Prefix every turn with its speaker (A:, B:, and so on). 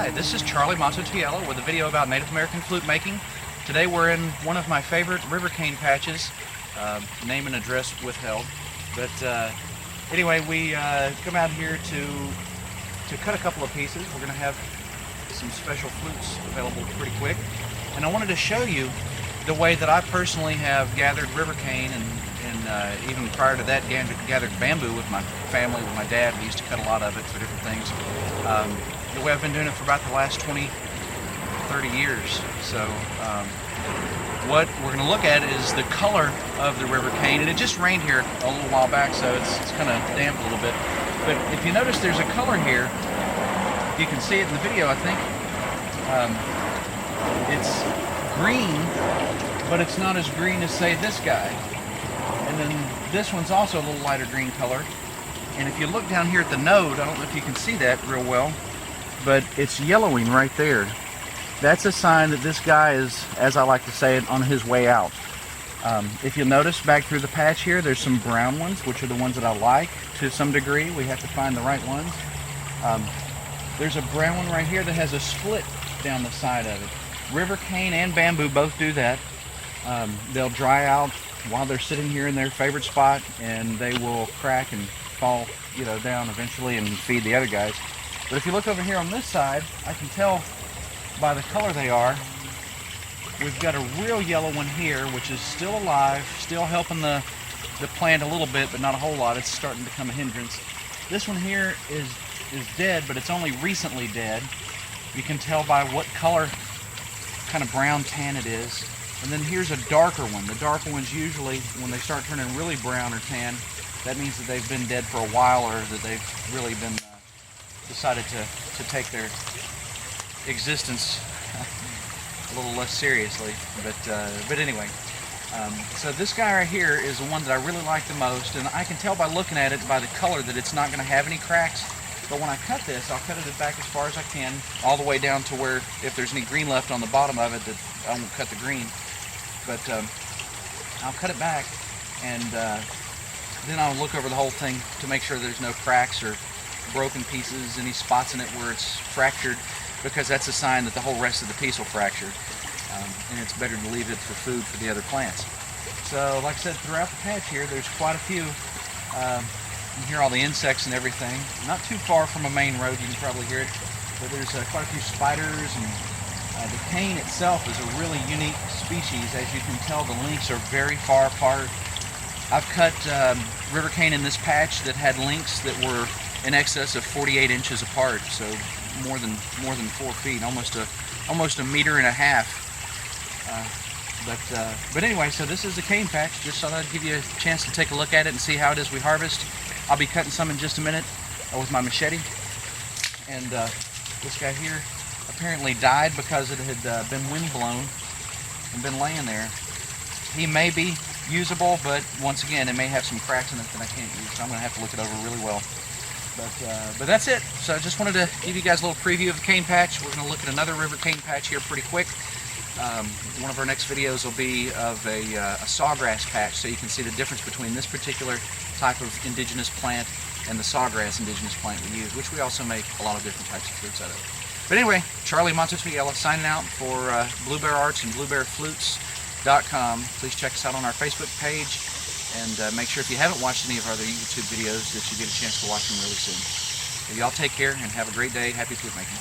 A: Hi, this is Charlie Mato-Toyela with a video about Native American flute making. Today we're in one of my favorite Rivercane patches, name and address withheld. But anyway, we come out here to cut a couple of pieces. We're going to have some special flutes available pretty quick. And I wanted to show you the way that I personally have gathered Rivercane and even prior to that gathered bamboo with my family, with my dad. We used to cut a lot of it for different things. The way I've been doing it for about the last 20, 30 years. So what we're going to look at is the color of the Rivercane. And it just rained here a little while back, so it's kind of damp a little bit. But if you notice, there's a color here. You can see it in the video, I think. It's green, but it's not as green as, say, this guy. And then this one's also a little lighter green color. And if you look down here at the node, I don't know if you can see that real well, but it's yellowing right there. That's a sign that this guy is, as I like to say it, on his way out. If you'll notice back through the patch here, there's some brown ones, which are the ones that I like to some degree. We have to find the right ones. There's a brown one right here that has a split down the side of it. Rivercane and bamboo both do that. They'll dry out while they're sitting here in their favorite spot, and they will crack and fall, down eventually and feed the other guys. But if you look over here on this side, I can tell by the color they are. We've got a real yellow one here, which is still alive, still helping the plant a little bit, but not a whole lot. It's starting to become a hindrance. This one here is dead, but it's only recently dead. You can tell by what color, kind of brown tan it is. And then here's a darker one. The darker ones usually, when they start turning really brown or tan, that means that they've been dead for a while, or that they've really been decided to take their existence a little less seriously. But anyway, so this guy right here is the one that I really like the most, and I can tell by looking at it by the color that it's not going to have any cracks. But when I cut this, I'll cut it back as far as I can, all the way down to where if there's any green left on the bottom of it, that I won't cut the green. But I'll cut it back, and then I'll look over the whole thing to make sure there's no cracks or broken pieces, any spots in it where it's fractured, because that's a sign that the whole rest of the piece will fracture. And it's better to leave it for food for the other plants. So like I said, throughout the patch here, there's quite a few. You can hear all the insects and everything. Not too far from a main road, you can probably hear it. But there's quite a few spiders, and the cane itself is a really unique species. As you can tell, the links are very far apart. I've cut Rivercane in this patch that had links that were in excess of 48 inches apart, so more than 4 feet, almost a meter and a half. But anyway, so this is the cane patch. Just thought I'd give you a chance to take a look at it and see how it is we harvest. I'll be cutting some in just a minute with my machete. And this guy here apparently died because it had been windblown and been laying there. He may be usable, but once again, it may have some cracks in it that I can't use, so I'm going to have to look it over really well. But that's it. So I just wanted to give you guys a little preview of the cane patch. We're going to look at another Rivercane patch here pretty quick. One of our next videos will be of a sawgrass patch, so you can see the difference between this particular type of indigenous plant and the sawgrass indigenous plant we use, which we also make a lot of different types of fruits out of. But anyway, Charlie Mato-Toyela signing out for Bluebear Arts and BluebearFlutes.com. Please check us out on our Facebook page, and make sure if you haven't watched any of our other YouTube videos that you get a chance to watch them really soon. So y'all take care and have a great day. Happy flute making.